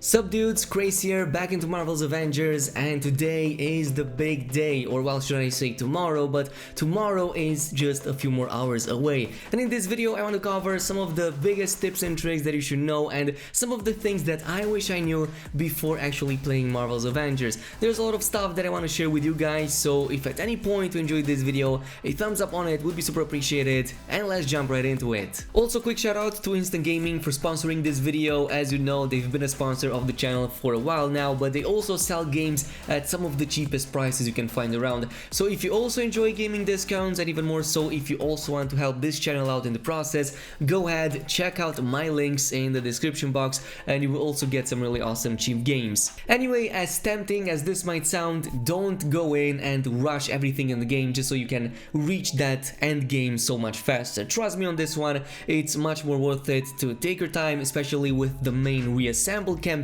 Sup dudes, Chris here, back into Marvel's Avengers, and today is the big day, or well, should I say tomorrow, but tomorrow is just a few more hours away. And in this video I want to cover some of the biggest tips and tricks that you should know and some of the things that I wish I knew before actually playing Marvel's Avengers. There's a lot of stuff that I want to share with you guys, so if at any point you enjoyed this video, a thumbs up on it would be super appreciated, and let's jump right into it. Also, quick shout out to Instant Gaming for sponsoring this video. As you know, they've been a sponsor of the channel for a while now, but they also sell games at some of the cheapest prices you can find around. So if you also enjoy gaming discounts, and even more so if you also want to help this channel out in the process, go ahead, check out my links in the description box and you will also get some really awesome cheap games. Anyway, as tempting as this might sound, don't go in and rush everything in the game just so you can reach that end game so much faster. Trust me on this one, it's much more worth it to take your time, especially with the main reassemble campaign,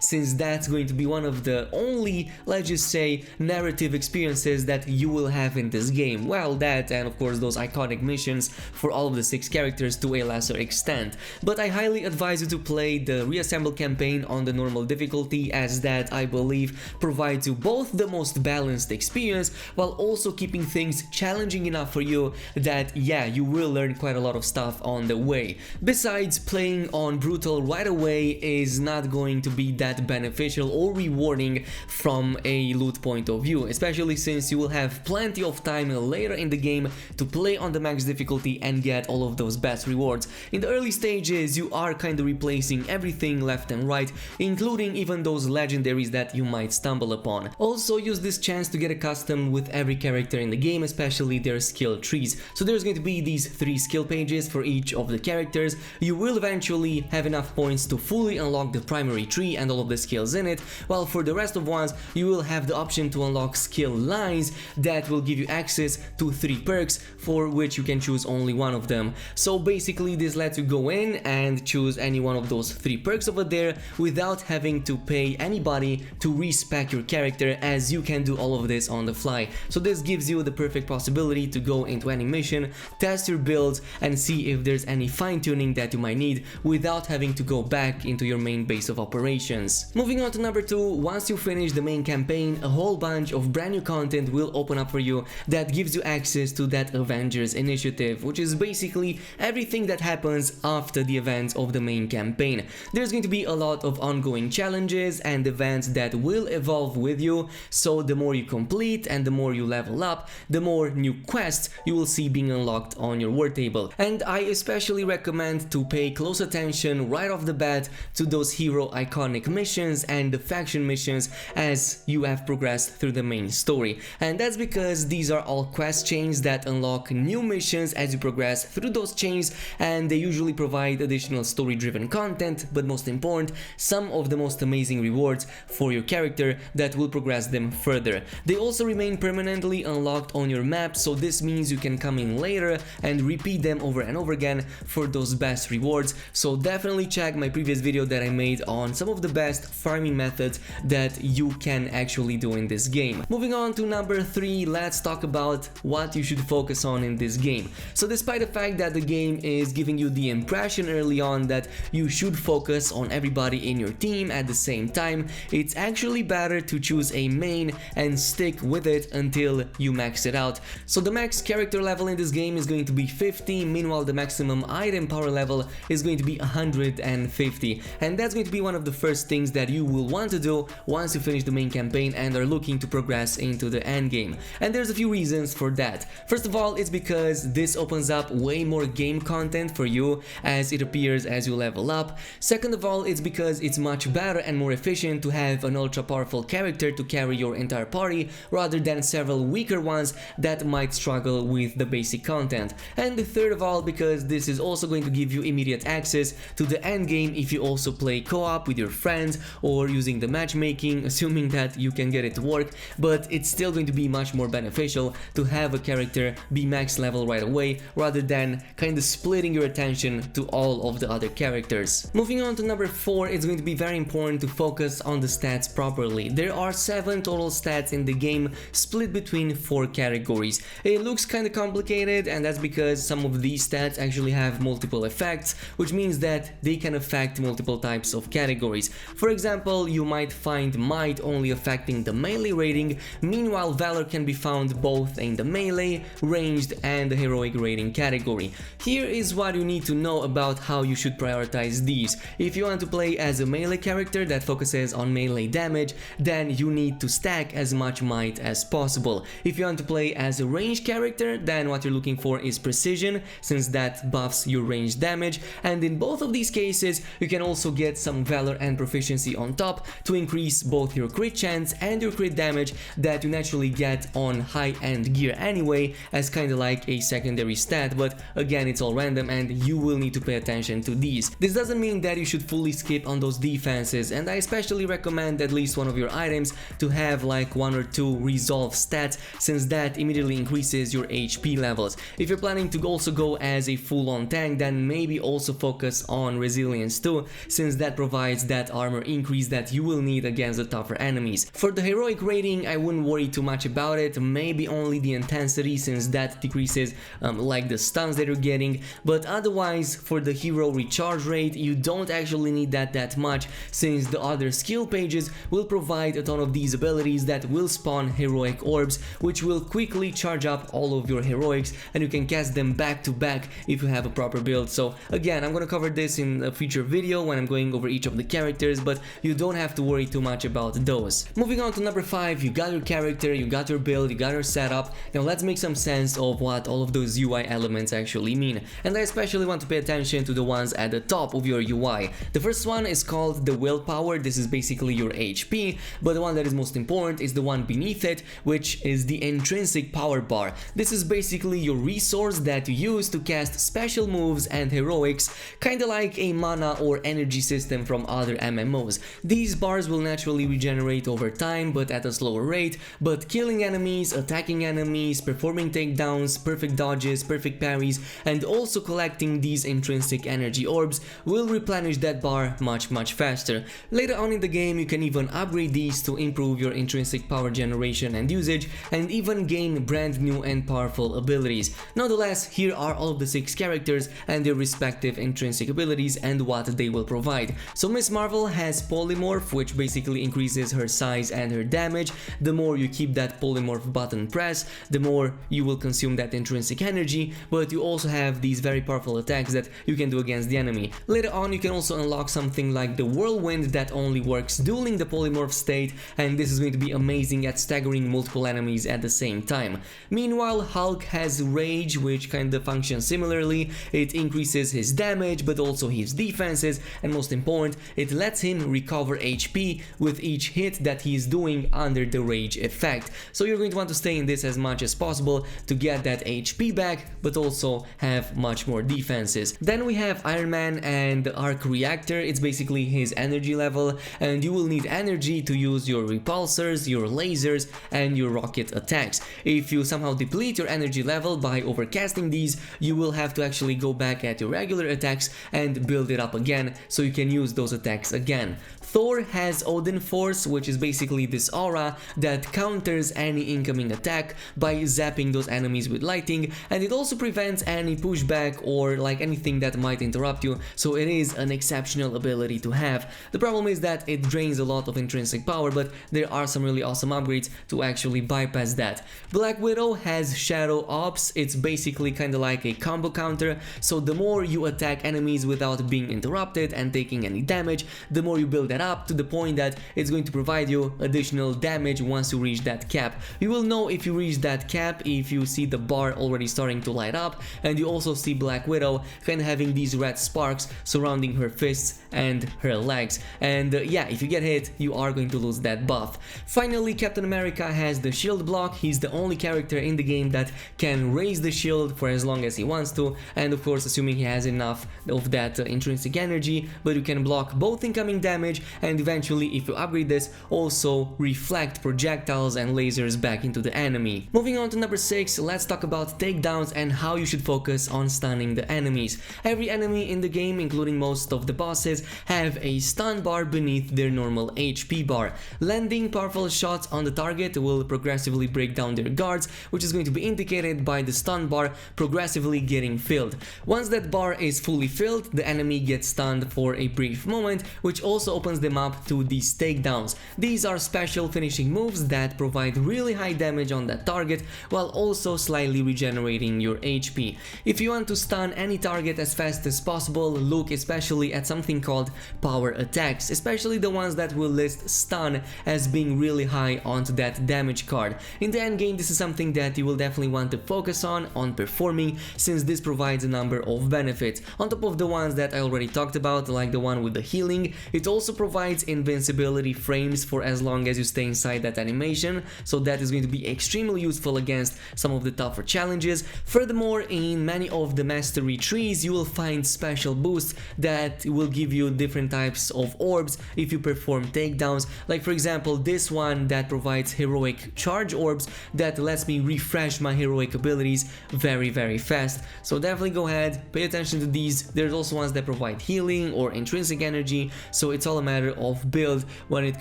since that's going to be one of the only, let's just say, narrative experiences that you will have in this game. Well, that and of course those iconic missions for all of the 6 characters to a lesser extent. But I highly advise you to play the reassemble campaign on the normal difficulty, as that, I believe, provides you both the most balanced experience while also keeping things challenging enough for you that, yeah, you will learn quite a lot of stuff on the way. Besides, playing on brutal right away is not going to be that beneficial or rewarding from a loot point of view, especially since you will have plenty of time later in the game to play on the max difficulty and get all of those best rewards. In the early stages, you are kind of replacing everything left and right, including even those legendaries that you might stumble upon. Also, use this chance to get accustomed with every character in the game, especially their skill trees. So there's going to be these 3 skill pages for each of the characters. You will eventually have enough points to fully unlock the primary tree and all of the skills in it, while for the rest of ones you will have the option to unlock skill lines that will give you access to 3 perks, for which you can choose only one of them. So basically this lets you go in and choose any one of those 3 perks over there without having to pay anybody to respec your character, as you can do all of this on the fly. So this gives you the perfect possibility to go into any mission, test your builds and see if there's any fine-tuning that you might need without having to go back into your main base of operations. Moving on to number 2, once you finish the main campaign, a whole bunch of brand new content will open up for you that gives you access to that Avengers initiative, which is basically everything that happens after the events of the main campaign. There's going to be a lot of ongoing challenges and events that will evolve with you, so the more you complete and the more you level up, the more new quests you will see being unlocked on your war table. And I especially recommend to pay close attention right off the bat to those hero iconic missions and the faction missions as you have progressed through the main story. And that's because these are all quest chains that unlock new missions as you progress through those chains, and they usually provide additional story driven content, but most important, some of the most amazing rewards for your character that will progress them further. They also remain permanently unlocked on your map, so this means you can come in later and repeat them over and over again for those best rewards. So definitely check my previous video that I made on some of the best farming methods that you can actually do in this game. Moving on to number 3, let's talk about what you should focus on in this game. So despite the fact that the game is giving you the impression early on that you should focus on everybody in your team at the same time, it's actually better to choose a main and stick with it until you max it out. So the max character level in this game is going to be 50, meanwhile the maximum item power level is going to be 150, and that's going to be one of the first things that you will want to do once you finish the main campaign and are looking to progress into the end game. And there's a few reasons for that. First of all, it's because this opens up way more game content for you as it appears as you level up. Second of all, it's because it's much better and more efficient to have an ultra powerful character to carry your entire party rather than several weaker ones that might struggle with the basic content. And third of all, because this is also going to give you immediate access to the end game if you also play co-op with your friends or using the matchmaking, assuming that you can get it to work, but it's still going to be much more beneficial to have a character be max level right away rather than kind of splitting your attention to all of the other characters. Moving on to number 4, it's going to be very important to focus on the stats properly. There are 7 total stats in the game split between 4 categories. It looks kind of complicated, and that's because some of these stats actually have multiple effects, which means that they can affect multiple types of categories. For example, you might find might only affecting the melee rating, meanwhile valor can be found both in the melee, ranged and the heroic rating category. Here is what you need to know about how you should prioritize these. If you want to play as a melee character that focuses on melee damage, then you need to stack as much might as possible. If you want to play as a ranged character, then what you're looking for is precision, since that buffs your ranged damage, and in both of these cases you can also get some valor and proficiency on top to increase both your crit chance and your crit damage that you naturally get on high-end gear anyway, as kinda like a secondary stat, but again it's all random and you will need to pay attention to these. This doesn't mean that you should fully skip on those defenses, and I especially recommend at least one of your items to have like 1 or 2 resolve stats, since that immediately increases your HP levels. If you're planning to also go as a full-on tank, then maybe also focus on resilience too, since that provides that armor increase that you will need against the tougher enemies. For the heroic rating, I wouldn't worry too much about it, maybe only the intensity, since that decreases like the stuns that you're getting, but otherwise for the hero recharge rate you don't actually need that much, since the other skill pages will provide a ton of these abilities that will spawn heroic orbs, which will quickly charge up all of your heroics, and you can cast them back to back if you have a proper build. So again, I'm gonna cover this in a future video when I'm going over each of the characters, but you don't have to worry too much about those. Moving on to number 5, you got your character, you got your build, you got your setup. Now let's make some sense of what all of those UI elements actually mean, and I especially want to pay attention to the ones at the top of your UI. The first one is called the willpower. This is basically your HP, but the one that is most important is the one beneath it, which is the intrinsic power bar. This is basically your resource that you use to cast special moves and heroics, kinda like a mana or energy system from other MMOs. These bars will naturally regenerate over time, but at a slower rate, but killing enemies, attacking enemies, performing takedowns, perfect dodges, perfect parries, and also collecting these intrinsic energy orbs will replenish that bar much faster. Later on in the game you can even upgrade these to improve your intrinsic power generation and usage, and even gain brand new and powerful abilities. Nonetheless, here are all of the 6 characters and their respective intrinsic abilities and what they will provide. So Miss Marvel has polymorph, which basically increases her size and her damage. The more you keep that polymorph button pressed, the more you will consume that intrinsic energy, but you also have these very powerful attacks that you can do against the enemy. Later on you can also unlock something like the whirlwind that only works during the polymorph state, and this is going to be amazing at staggering multiple enemies at the same time. Meanwhile, Hulk has rage, which kind of functions similarly. It increases his damage but also his defenses, and most important, it lets him recover HP with each hit that he is doing under the rage effect. So you're going to want to stay in this as much as possible to get that HP back, but also have much more defenses. Then we have Iron Man and the Arc Reactor. It's basically his energy level, and you will need energy to use your repulsors, your lasers, and your rocket attacks. If you somehow deplete your energy level by overcasting these, you will have to actually go back at your regular attacks and build it up again so you can use those attacks again. Thor has Odin Force, which is basically this aura that counters any incoming attack by zapping those enemies with lighting, and it also prevents any pushback or like anything that might interrupt you, so it is an exceptional ability to have. The problem is that it drains a lot of intrinsic power, but there are some really awesome upgrades to actually bypass that. Black Widow has Shadow Ops. It's basically kind of like a combo counter, so the more you attack enemies without being interrupted and taking any damage, the more you build that up to the point that it's going to provide you additional damage once you reach that cap. You will know if you reach that cap if you see the bar already starting to light up, and you also see Black Widow kind of having these red sparks surrounding her fists and her legs, and yeah, if you get hit you are going to lose that buff. Finally, Captain America has the shield block. He's the only character in the game that can raise the shield for as long as he wants to, and of course assuming he has enough of that intrinsic energy, but you can block both incoming damage and eventually, if you upgrade this, also reflect projectiles and lasers back into the enemy. Moving on to number 6, let's talk about takedowns and how you should focus on stunning the enemies. Every enemy in the game, including most of the bosses, have a stun bar beneath their normal HP bar. Landing powerful shots on the target will progressively break down their guards, which is going to be indicated by the stun bar progressively getting filled. Once that bar is fully filled, the enemy gets stunned for a brief moment, which also opens them up to these takedowns. These are special finishing moves that provide really high damage on that target while also slightly regenerating your HP. If you want to stun any target as fast as possible, look especially at something called power attacks, especially the ones that will list stun as being really high onto that damage card. In the end game, this is something that you will definitely want to focus on performing, since this provides a number of benefits. On top of the ones that I already talked about, like the one with the healing, it also provides invincibility frames for as long as you stay inside that animation, so that is going to be extremely useful against some of the tougher challenges. Furthermore, in many of the mastery trees, you will find special boosts that will give you different types of orbs if you perform takedowns, like for example this one that provides heroic charge orbs that lets me refresh my heroic abilities very fast. So definitely go ahead, pay attention to these. There's also ones that provide healing or intrinsic energy, so it's all a matter of build when it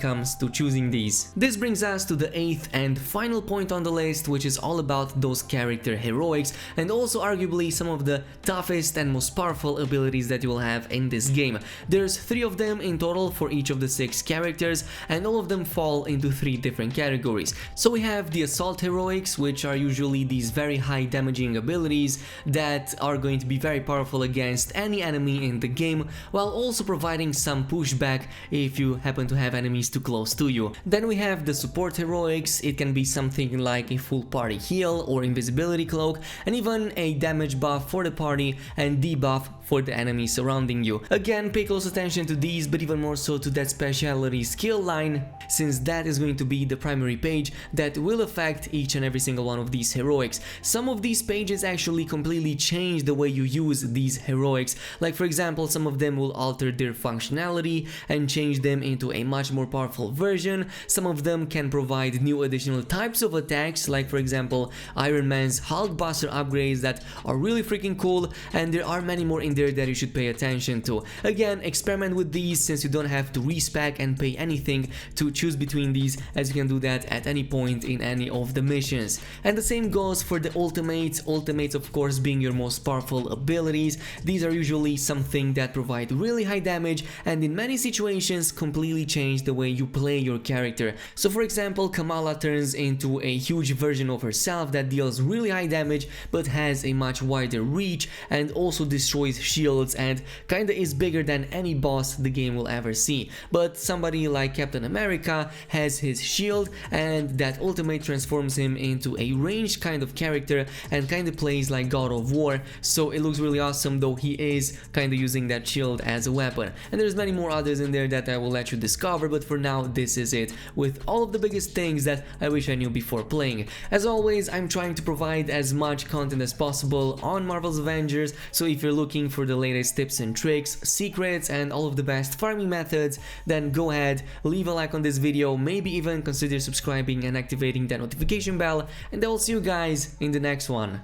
comes to choosing these. This brings us to the 8th and final point on the list, which is all about those character heroics and also arguably some of the toughest and most powerful abilities that you will have in this game. There's 3 of them in total for each of the 6 characters, and all of them fall into 3 different categories. So we have the assault heroics, which are usually these very high damaging abilities that are going to be very powerful against any enemy in the game, while also providing some pushback if you happen to have enemies too close to you. Then we have the support heroics. It can be something like a full party heal or invisibility cloak, and even a damage buff for the party and debuff for the enemy surrounding you. Again, pay close attention to these, but even more so to that specialty skill line, since that is going to be the primary page that will affect each and every single one of these heroics. Some of these pages actually completely change the way you use these heroics, like for example some of them will alter their functionality and change them into a much more powerful version. Some of them can provide new additional types of attacks, like for example Iron Man's Hulkbuster upgrades that are really freaking cool, and there are many more in there that you should pay attention to. Again, experiment with these, since you don't have to respec and pay anything to choose between these, as you can do that at any point in any of the missions. And the same goes for the ultimates. Ultimates, of course, being your most powerful abilities. These are usually something that provide really high damage and in many situations completely change the way you play your character. So for example, Kamala turns into a huge version of herself that deals really high damage but has a much wider reach and also destroys shields and kinda is bigger than any boss the game will ever see. But somebody like Captain America has his shield, and that ultimate transforms him into a ranged kind of character and kinda plays like God of War, so it looks really awesome, though he is kinda using that shield as a weapon. And there's many more others in there that I will let you discover, but for now this is it, with all of the biggest things that I wish I knew before playing. As always, I'm trying to provide as much content as possible on Marvel's Avengers, so if you're looking for the latest tips and tricks, secrets, and all of the best farming methods, then go ahead, leave a like on this video, maybe even consider subscribing and activating that notification bell, and I will see you guys in the next one.